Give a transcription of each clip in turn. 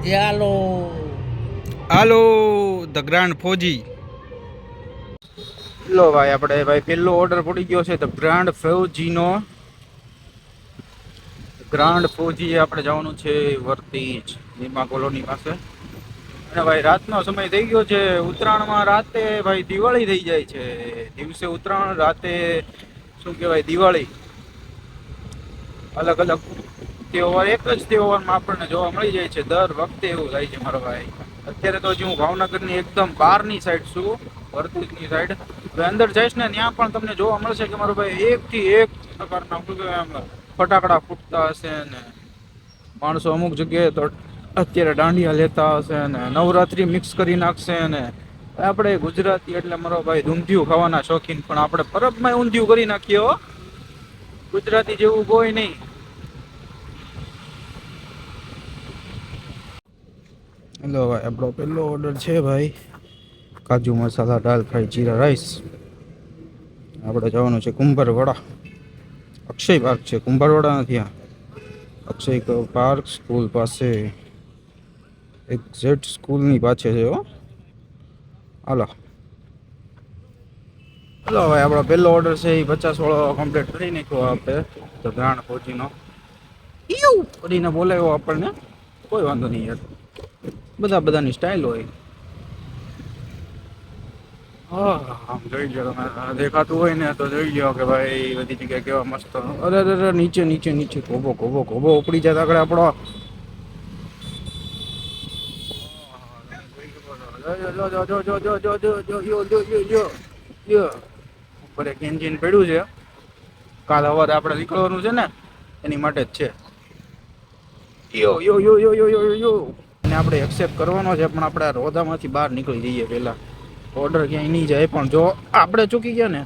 Hello. Hello the grand ફોજી. લો ભાઈ આપણે ભાઈ પેલો ઓર્ડર પડી ગયો છે ધ ગ્રાન્ડ ફૌજીનો. ગ્રાન્ડ ફૌજી આપણે જવાનું છે વર્તી નિમા કોલોની પાસે. અને ભાઈ રાતનો સમય થઈ ગયો છે. ઉત્તરાયણમાં રાતે ભાઈ દિવાળી થઈ જાય છે. દિવસે ઉત્તરાયણ, રાતે શું કહેવાય દિવાળી. અલગ અલગ તહેવાર એક જ તહેવારમાં આપણને જોવા મળી જાય છે. દર વખતે એવું થાય છે મારો ભાઈ. અત્યારે તો હજી હું ભાવનગરની એકદમ બહારની સાઈડ છું, ભરતપુરની સાઈડ. અંદર જઈશ ને ત્યાં પણ તમને જોવા મળશે કે મારો ભાઈ એકથી એક પ્રકારના ફટાકડા ફૂટતા હશે ને માણસો અમુક જગ્યાએ તો અત્યારે દાંડિયા લેતા હશે ને નવરાત્રી મિક્સ કરી નાખશે ને. આપણે ગુજરાતી એટલે મારો ભાઈ ઊંધિયું ખાવાના શોખીન, પણ આપણે પરબમાં ઊંધિયું કરી નાખીએ હો. ગુજરાતી જેવું કોઈ નહીં. હેલો ભાઈ, આપણો પહેલો ઓર્ડર છે ભાઈ કાજુ મસાલા દાલ ફ્રાય જીરા રાઈસ. આપણે જવાનું છે કુંભારવાડા. અક્ષય પાર્ક છે, કુંભારવાડા નથી. આ અક્ષય પાર્ક સ્કૂલ પાસે, એક્ઝેક્ટ સ્કૂલની પાછે છે હો. હાલો હલો ભાઈ, આપણો પહેલો ઓર્ડર છે એ 50 વાળો કમ્પ્લીટ કરી નાખ્યો આપણે તો ગ્રાન્ડ ફૌજીનો. એવું કરીને બોલાવ્યો આપણને, કોઈ વાંધો નહીં યાર, બધાની સ્ટાઇલ હોય. હા આમ જોઈ લો તમે, દેખાતું હોય ને તો જોઈ લો કે ભાઈ બધી જગ્યાએ કેવા મસ્ત. અરે અરે નીચે નીચે નીચે કોબો ઉપડી જાય આગળ આપણો. ઉપર એક એન્જિન પડ્યું છે, કાલ સવારે આપણે નીકળવાનું છે ને એની માટે જ છે. યો યો યો યો યો યો યો અને આપણે એક્સેપ્ટ કરવાનો છે, પણ આપણે રોદામાંથી બહાર નીકળી જઈએ પહેલા. ઓર્ડર ક્યાંય નહીં જાય, પણ જો આપણે ચૂકી ગયા ને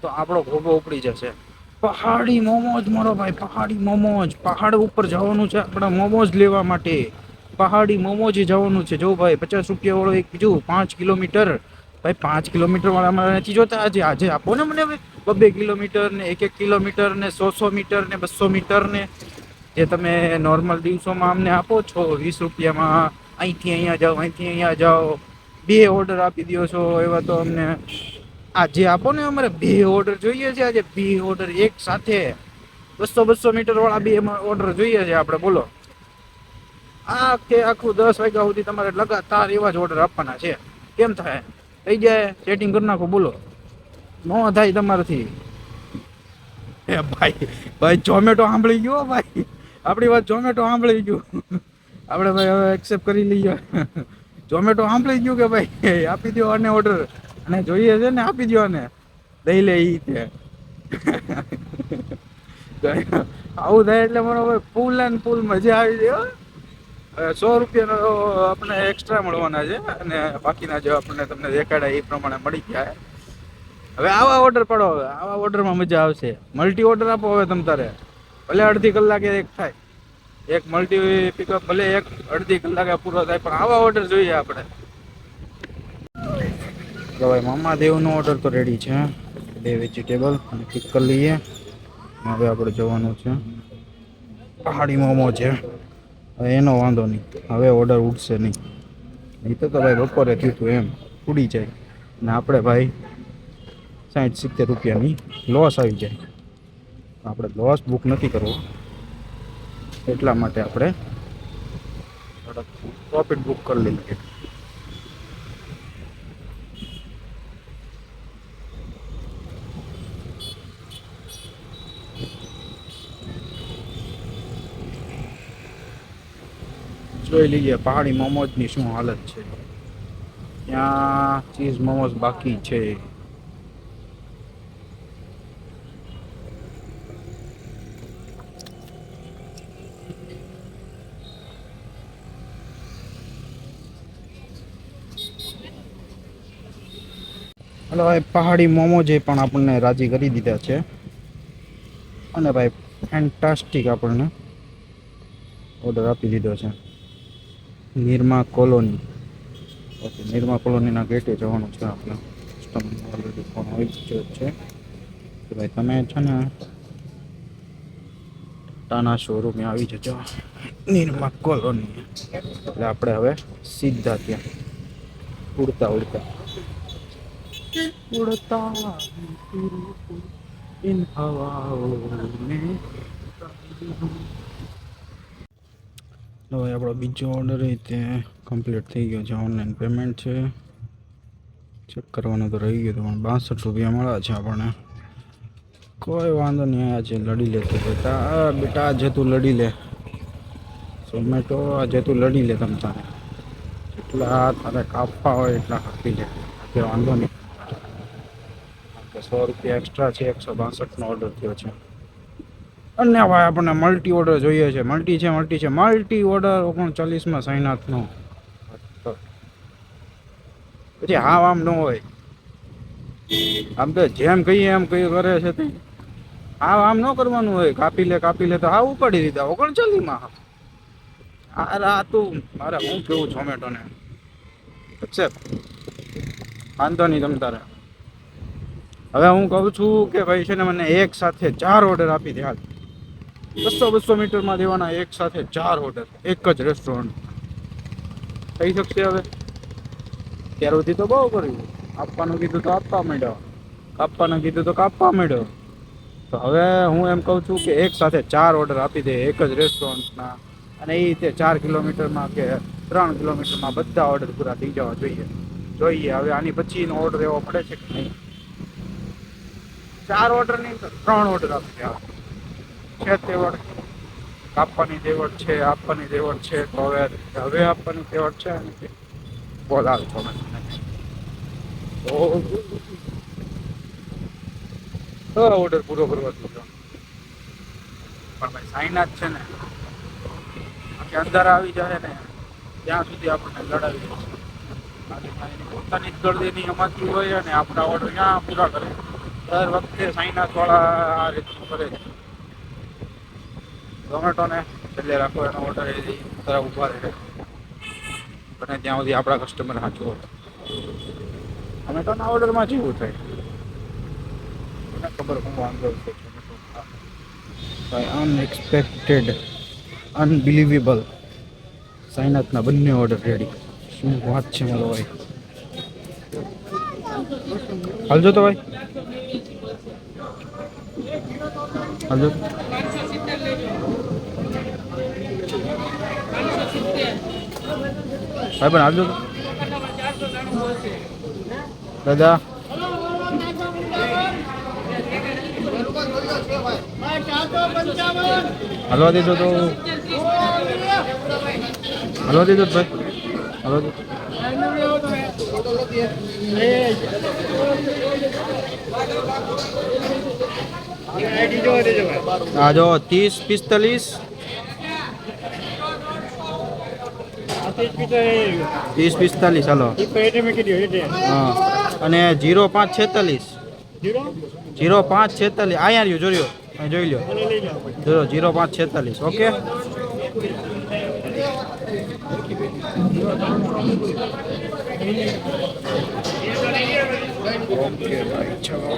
તો આપણો ગોગો ઉપડી જશે. પહાડી મોમોજ મારો ભાઈ, પહાડી મોમોજ. પહાડ ઉપર જવાનું છે આપણે મોમોજ લેવા માટે. પહાડી મોમોજ જવાનું છે. જો ભાઈ 50 રૂપિયા વાળો એક બીજું 5 કિલોમીટર. ભાઈ 5 કિલોમીટર વાળા અમારે નથી જોતા. આજે આપો ને મને 2-2 કિલોમીટર ને 1-1 કિલોમીટર ને 100 મીટર ને 200 મીટર ને, જે તમે નોર્મલ દિવસોમાં અમને આપો છો 20 રૂપિયામાં. અહીંથી અહીંયા જાઓ, અહીંથી અહીંયા જાઓ, 2 ઓર્ડર આપી દો છો. એવા તો અમને આજે આપો ને, અમારે 2 ઓર્ડર જોઈએ છે. આજે 2 ઓર્ડર એક સાથે 200-200 મીટર વાળા 2 ઓર્ડર જોઈએ છે આપણે. બોલો આખું 10 વાગ્યા સુધી તમારે લગાતાર એવા જ ઓર્ડર આપવાના છે. કેમ થાય? થઈ જાય, સેટિંગ કરી નાખો. બોલો નો થાય તમારાથી. એ ભાઈ ઝોમેટો સાંભળી ગયો ભાઈ, આપણી વાત ઝોમેટો સાંભળી ગયું. આપણે ભાઈ હવે એક્સેપ્ટ કરી લઈએ. ઝોમેટો સાંભળી ગયું કે ભાઈ આપી દો આને ઓર્ડર, અને જોઈએ છે ને આપી દો આને, દઈ લે ઈ તે. આવું થાય એટલે મારો ભાઈ ફૂલ એન્ડ ફૂલ મજા આવી જાય. 100 રૂપિયાનો આપણે એક્સ્ટ્રા મળવાના છે, અને બાકીના જે આપણને તમને દેખાડ્યા એ પ્રમાણે મળી ગયા. હવે આવા ઓર્ડર પડો, હવે આવા ઓર્ડરમાં મજા આવશે. મલ્ટી ઓર્ડર આપો હવે તમ તારે, ભલે અડધી કલાકે એક થાય. એક મલ્ટી પિકઅપ ભલે અડધી કલાકે પૂરો થાય, પણ આવા ઓર્ડર જોઈએ આપણે. તો ભાઈ મામાદેવનો ઓર્ડર તો રેડી છે. 2 વેજીટેબલ અને પિક કરી લઈએ. હવે આપણે જવાનું છે પહાડી મોમો છે. હવે એનો વાંધો નહીં, હવે ઓર્ડર ઉઠશે નહીં. નહીં તો ભાઈ બપોરે થયું હતું એમ ઉડી જાય ને આપણે ભાઈ 60-70 રૂપિયાની લોસ આવી જાય. આપણે લોસ બુક નથી કરવો, એટલા માટે આપણે પ્રોફિટ બુક કરી લઈએ. જોઈ લઈએ પહાડી મોમોજની શું હાલત છે. ત્યાં ચીઝ મોમોસ બાકી છે. એટલે ભાઈ પહાડી મોમોજે પણ આપણને રાજી કરી દીધા છે, અને ભાઈ ફેન્ટાસ્ટિક આપણને ઓર્ડર આપી દીધો છે. નિરમા કોલોની. ઓકે, નિરમા કોલોનીના ગેટે જવાનું છે આપણે. ઓલરેડી ફોન આવી જ છે કે ભાઈ તમે છે ને ટાટાના શોરૂમે આવી જજો, નિર્મા કોલોની. એટલે આપણે હવે સીધા ત્યાં ઉડતા ઉડતા ઉડતા इन हवाओं में. તો આપણો બીજો ઓર્ડર તે કમ્પ્લીટ થઈ ગયો છે. ઓનલાઈન પેમેન્ટ છે, ચેક કરવાનું તો રહી ગયું પણ 62 રૂપિયા મળ્યા છે આપણને. કોઈ વાંધો નહીં, આજે લડી લેતો બેટા. બેટા આજે તું લડી લે, ઝોમેટો આજે તું લડી લે. તમ તારે જેટલા તારે કાપવા હોય એટલા કાપી લે, કે વાંધો નહીં. 100 રૂપિયા એક્સ્ટ્રા છે, 162નો ઓર્ડર થયો છે. અને ભાઈ આપણને મલ્ટી ઓર્ડર જોઈએ છે. મલ્ટી ઓર્ડર 39માં સાઈનાથનો. પછી હા આમ ન હોય, આમ તો જેમ કહીએ એમ કઈ કરે છે તે. હા આમ ન કરવાનું હોય. કાપી લે તો હા ઉપાડી દીધા 39માં. આ તું મારે હું કેવું ઝોમેટોને એક્સેપ્ટ વાંધો નહીં તમ તારે. હવે હું કહું છું કે ભાઈ છે ને મને એક સાથે 4 ઓર્ડર આપી દે. હાલ 200 મીટરમાં દેવાના એક સાથે 4 ઓર્ડર, એક જ રેસ્ટોરન્ટ. થઈ શકશે હવે? ત્યાર સુધી તો બહુ કર્યું. આપવાનું કીધું તો આપવા માંડ્યો, કાપવાનું કીધું તો કાપવા માંડ્યો. તો હવે હું એમ કહું છું કે એક સાથે 4 ઓર્ડર આપી દે એક જ રેસ્ટોરન્ટના. અને એ રીતે 4 કિલોમીટરમાં કે 3 કિલોમીટરમાં બધા ઓર્ડર પૂરા થઈ જવા જોઈએ. હવે આની પછીનો ઓર્ડર એવો પડે છે કે નહીં? 4 ઓર્ડર નહીં તો 3 ઓર્ડર આપી દે. છે તેવડ કાપવાની તેવડ છે, આપવાની તેવડ છે. તો હવે આપવાની તેવડ છે. બોલાવ છો તો ઓર્ડર પૂરો કરવા દીધો. પણ ભાઈ સાઈનાથ છે ને કે અંદર આવી જાય ને ત્યાં સુધી આપણને લડાવી દે. પોતાની જ ગળદીની અમાતી હોય અને આપણા ઓર્ડર ક્યાં પૂરા કરે. દર વખતે સાઈનાથ વાળા આ રીતનું કરે છે. ઝોમેટોને છેલ્લે રાખો એનો ઓર્ડર એ તરફ ઊભા રહે અને ત્યાં સુધી આપણા કસ્ટમર સાચું હોય. ઝોમેટોના ઓર્ડરમાં જેવું થાય મને ખબર હું વાંધો છે. અનએક્સપેક્ટેડ, અનબિલીવેબલ, સાઈનાથના બંને ઓર્ડર રેડી. શું વાત છે મારો ભાઈ. હાલજો તો ભાઈ, હાલજો. ભાઈ પણ હાલજો દાદા. હલવા દીધો તો હલવા દીધો ભાઈ, હલવા દીધો. આ જો 30 45 હાલો. હા અને 0546 અહીંયા રહ્યું જોઈ લો, જોઈ લો 0546. ઓકે ઓકે ભાઈ ચલો.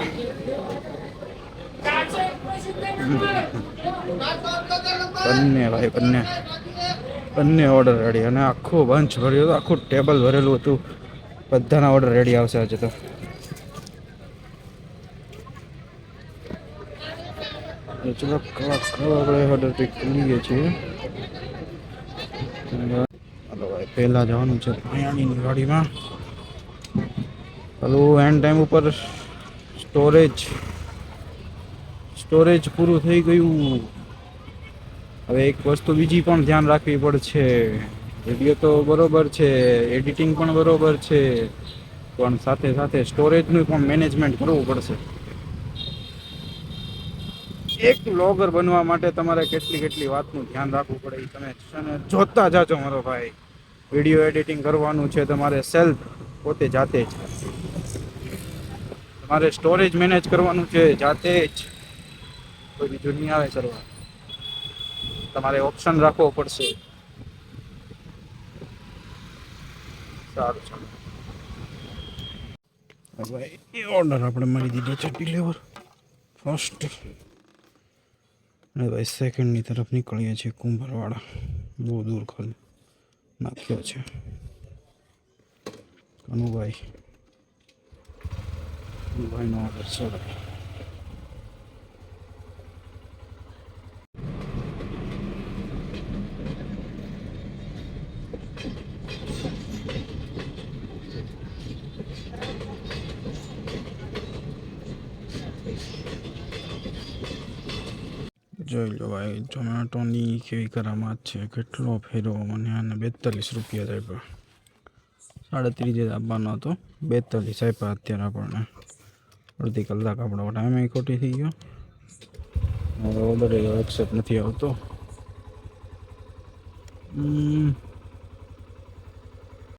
બંને ઓર્ડર રેડી અને આખું બંચ ભર્યું હતું, આખું ટેબલ ભરેલું હતું. બધાના ઓર્ડર રેડી આવશે આજે તો. ચલો આપણે ઓર્ડર પિક કરીએ છીએ. હાલો ભાઈ પહેલા જવાનું છે અહીંયાની ગાડીમાં. હાલો એન્ડ ટાઈમ ઉપર સ્ટોરેજ પૂરું થઈ ગયું. હવે એક વસ્તુ બીજી પણ ધ્યાન રાખવી પડશે. વિડીયો તો બરોબર છે, એડિટિંગ પણ બરોબર છે, પણ સાથે સાથે સ્ટોરેજનું પણ મેનેજમેન્ટ કરવું પડશે. એક વ્લોગર બનવા માટે તમારે કેટલી વાતનું ધ્યાન રાખવું પડે એ તમે જોતા જાજો મારો ભાઈ. વિડીયો એડિટિંગ કરવાનું છે તમારે સેલ્ફ પોતે જાતે જ. તમારે સ્ટોરેજ મેનેજ કરવાનું છે જાતે જ, કોઈ બીજું નહીં આવે કરવા. તમારે ઓપ્શન રાખવો પડશે. સારું ચાલો ભાઈ એ ઓર્ડર આપણે મળી દીધો છે ડિલિવર ફર્સ્ટ. અને ભાઈ સેકન્ડની તરફ નીકળીએ છીએ કુંભારવાડા. બહુ દૂર ખાલી નાખ્યો છે કનુભાઈ. ભાઈનો ઓર્ડર છે ભાઈ. જોઈ લો ભાઈ ઝોમેટોની કેવી કરામાત છે. કેટલો ફેરવો મને આને 42 રૂપિયા જ આપ્યા. 37 આપવાનો હતો, 42 આપ્યા અત્યારે આપણને. અડધી કલાક આપણો ટાઈમ ખોટી થઈ ગયો. ઓર્ડર એક્સેપ્ટ નથી આવતો.